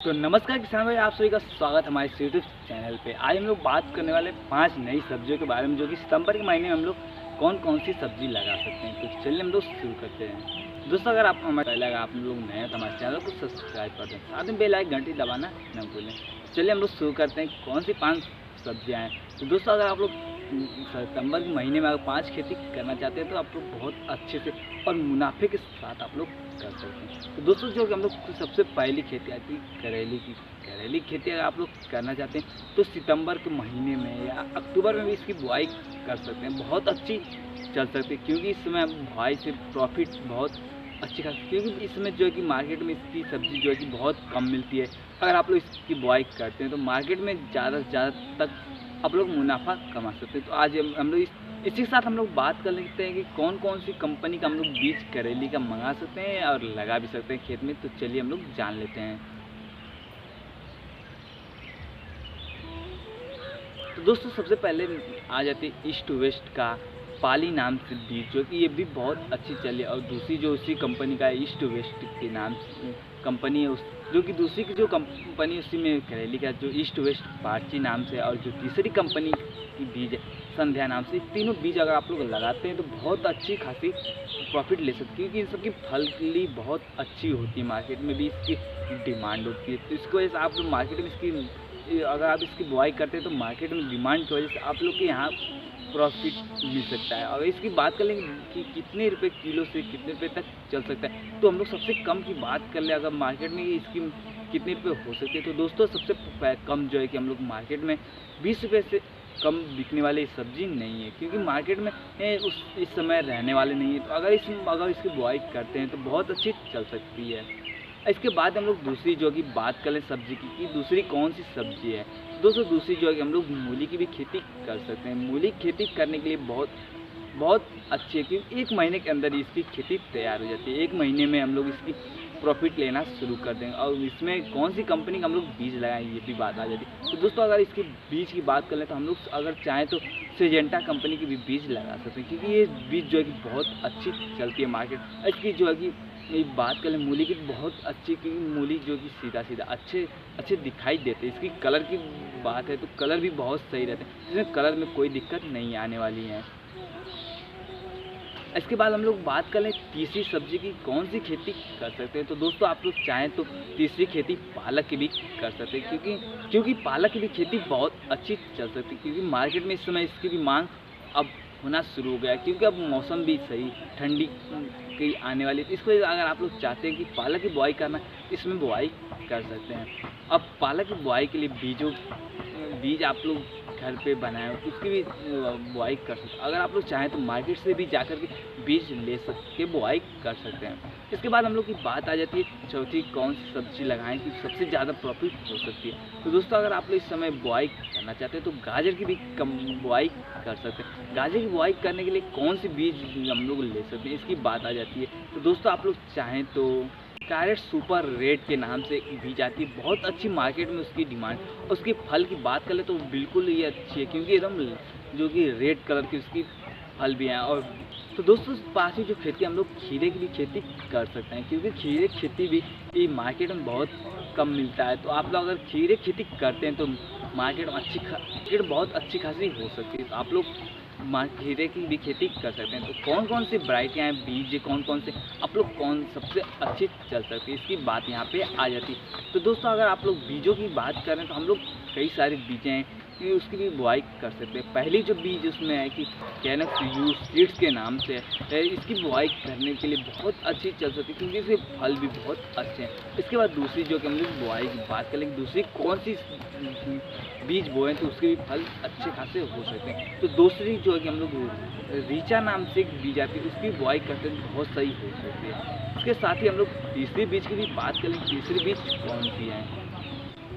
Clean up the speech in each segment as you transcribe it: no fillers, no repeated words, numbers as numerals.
तो नमस्कार किसान भाई, आप सभी का स्वागत है हमारे यूट्यूब चैनल पे। आज हम लोग बात करने वाले 5 नई सब्जियों के बारे में, जो कि सितंबर के महीने में हम लोग कौन कौन सी सब्जी लगा सकते हैं। तो चलिए हम लोग शुरू करते हैं। दोस्तों, अगर आप हमारे पहले आप लोग नए हैं तो हमारे चैनल को सब्सक्राइब कर दें, साथ में बेल आइकन घंटी दबाना न भूलें। चलिए हम लोग शुरू करते हैं कौन सी 5 सब्जियाँ हैं। तो दोस्तों, अगर आप लोग सितंबर के महीने में अगर 5 खेती करना चाहते हैं तो आप लोग बहुत अच्छे से और मुनाफे के साथ आप लोग कर सकते हैं। तो दोस्तों, जो कि हम लोग सबसे पहली खेती आती है करेली की। करेली की खेती अगर आप लोग करना चाहते हैं तो सितंबर के महीने में या अक्टूबर में भी इसकी बुआई कर सकते हैं। बहुत अच्छी चल सकती है, क्योंकि इस समय बुआई से प्रॉफिट बहुत अच्छी खासी, क्योंकि इस समय जो है कि मार्केट में इसकी सब्ज़ी जो है कि बहुत कम मिलती है। अगर आप लोग इसकी बुआई करते हैं तो मार्केट में ज़्यादा से ज़्यादा तक आप लोग मुनाफा कमा सकते हैं। तो आज हम लोग इसी के साथ हम लोग बात कर लेते हैं कि कौन कौन सी कंपनी का हम लोग बीज करेली का मंगा सकते हैं और लगा भी सकते हैं खेत में। तो चलिए हम लोग जान लेते हैं। तो दोस्तों, सबसे पहले आ जाती है ईस्ट वेस्ट का पाली नाम से बीज, जो कि ये भी बहुत अच्छी चली। और दूसरी जो उसी कंपनी का ईस्ट वेस्ट के नाम से कंपनी है, उस जो कि दूसरी की जो कंपनी उसी में करेली का जो ईस्ट वेस्ट पार्ची नाम से, और जो तीसरी कंपनी की बीज है संध्या नाम से। तीनों बीज अगर आप लोग लगाते हैं तो बहुत अच्छी खासी प्रॉफिट ले सकते हैं, क्योंकि इन सबकी फली बहुत अच्छी होती है। मार्केट में भी इसकी डिमांड होती है। तो इसको वजह से आप लोग मार्केट में अगर आप इसकी बुआई करते हैं तो मार्केट में डिमांड की वजह से आप लोग के यहाँ प्रॉफिट मिल सकता है। अगर इसकी बात कर लें कि कितने रुपए किलो से कितने रुपए तक चल सकता है, तो हम लोग सबसे कम की बात कर लें, अगर मार्केट में इसकी कितने रुपए हो सकते हैं, तो दोस्तों सबसे कम जो है कि हम लोग मार्केट में 20 रुपये से कम बिकने वाली सब्जी नहीं है, क्योंकि मार्केट में इस समय रहने वाले नहीं है। तो अगर इसकी बुआई करते हैं तो बहुत अच्छी चल सकती है। इसके बाद हम लोग दूसरी जो कि बात कर लें सब्जी की कि दूसरी कौन सी सब्जी है। दोस्तों, दूसरी जो है कि हम लोग मूली की भी खेती कर सकते हैं। मूली की खेती करने के लिए बहुत बहुत अच्छी है, क्योंकि 1 महीने के अंदर ही इसकी खेती तैयार हो जाती है। 1 महीने में हम लोग इसकी प्रॉफिट लेना शुरू कर देंगे। और इसमें कौन सी कंपनी का हम लोग बीज लगाएं, ये भी बात आ जाती है। तो दोस्तों, अगर इसके बीज की बात कर लें तो हम लोग अगर चाहें तो सिजेंटा कंपनी के भी बीज लगा सकते हैं, क्योंकि ये बीज जो है कि बहुत अच्छी चलती है मार्केट। इसकी जो है कि एक बात कर लें मूली की, बहुत अच्छी, क्योंकि मूली जो कि सीधा सीधा अच्छे दिखाई देते हैं। इसकी कलर की बात है तो कलर भी बहुत सही रहते हैं, इसमें कलर में कोई दिक्कत नहीं आने वाली है। इसके बाद हम लोग बात कर लें तीसरी सब्जी की कौन सी खेती कर सकते हैं। तो दोस्तों, आप लोग चाहें तो तीसरी खेती पालक की भी कर सकते हैं, क्योंकि पालक की भी खेती बहुत अच्छी चल सकती है, क्योंकि मार्केट में इस समय इसकी भी मांग अब होना शुरू हो गया है, क्योंकि अब मौसम भी सही ठंडी की आने वाली है। इसको अगर आप लोग चाहते हैं कि पालक की बुआई करना, इसमें बुआई कर सकते हैं। अब पालक की बुआई के लिए बीज आप लोग घर पे बनाए तो उसकी भी बुआई कर सकते हैं। अगर आप लोग चाहें तो मार्केट से भी जाकर के बीज ले के बुआई कर सकते हैं। इसके बाद हम लोग की बात आ जाती है चौथी कौन सी सब्जी लगाएं कि सबसे ज़्यादा प्रॉफिट हो सकती है। तो दोस्तों, अगर आप लोग इस समय बुआई करना चाहते हैं तो गाजर की भी कम बुआई कर सकते हैं। गाजर की बुआई करने के लिए कौन सी बीज हम लोग ले सकते हैं, इसकी बात आ जाती है। तो दोस्तों, आप लोग चाहें तो कैरेट सुपर रेड के नाम से एक बीज आती है, बहुत अच्छी मार्केट में उसकी डिमांड। और उसके फल की बात करें तो बिल्कुल ही अच्छी है, क्योंकि एकदम जो कि रेड कलर की उसकी फल भी हैं। और तो दोस्तों, पास ही जो खेती हम लोग खीरे की भी खेती कर सकते हैं, क्योंकि खीरे की खेती भी मार्केट में बहुत कम मिलता है। तो आप लोग अगर खीरे खेती करते हैं तो मार्केट में बहुत अच्छी खासी हो सकती है। तो आप लोग खीरे की भी खेती कर सकते हैं। तो कौन कौन सी वैरायटियाँ हैं, बीज कौन कौन से आप लोग कौन सबसे अच्छी चल सकती है, इसकी बात यहाँ पे आ जाती है। तो दोस्तों, अगर आप लोग बीजों की बात करें तो हम लोग कई सारे बीजें हैं कि उसकी भी बुआई कर सकते हैं। पहली जो बीज उसमें है कि कैनक्स यू सीड्स के नाम से है, इसकी बुआई करने के लिए बहुत अच्छी चल सकती है, क्योंकि इसके फल भी बहुत अच्छे हैं। इसके बाद दूसरी जो कि हम लोग बुआई की बात करें, दूसरी कौन सी बीज बोएं तो उसके भी फल अच्छे खासे हो सकते हैं। तो दूसरी जो है कि हम लोग रीचा नाम से एक बीज आती है, उसकी बुआई करते हैं बहुत सही हो सकती है। इसके साथ ही हम लोग तीसरी बीज की भी बात करें, तीसरी बीज कौन सी है।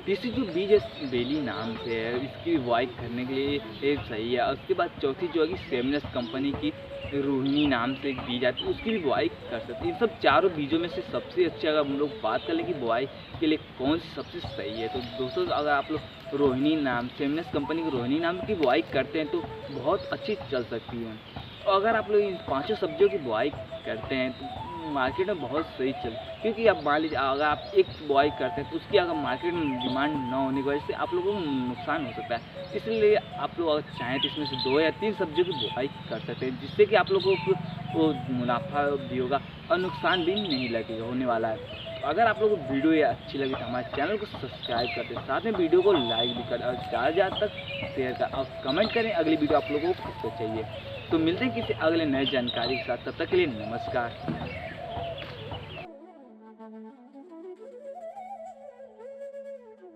तीसरी जो बीज है बेली नाम से है, इसकी बुआई करने के लिए एक सही है। उसके बाद चौथी जो है कि सेमिनस कंपनी की रोहिणी नाम से एक बीज आती है, उसकी भी बुआई कर सकते हैं। इन सब चारों बीजों में से सबसे अच्छी अगर हम लोग बात कर लें कि बुआई के लिए कौन सी सबसे सही है, तो दोस्तों, अगर आप लोग रोहिणी नाम सेमिनस कंपनी की रोहिणी नाम की बुआई करते हैं तो बहुत अच्छी चल सकती है। और अगर आप लोग इन 5 सब्जियों की बुआई करते हैं तो मार्केट में बहुत सही चल, क्योंकि अब मान लीजिए अगर आप एक बुआई करते हैं तो उसकी अगर मार्केट में डिमांड न होने की वजह से आप लोगों को नुकसान हो सकता है। इसलिए आप लोग अगर चाहें तो इसमें से 2 या 3 सब्जियों की बुआई कर सकते हैं, जिससे कि आप लोगों को वो मुनाफा भी होगा और नुकसान भी नहीं लगेगा होने वाला है। तो अगर आप लोगों को वीडियो ये अच्छी लगी तो हमारे चैनल को सब्सक्राइब कर दें, साथ में वीडियो को लाइक भी करें और ज़्यादा तक शेयर कर और कमेंट करें अगली वीडियो आप लोगों को किस पे चाहिए। तो मिलते हैं किसी अगले नए जानकारी के साथ, तब तक के लिए नमस्कार।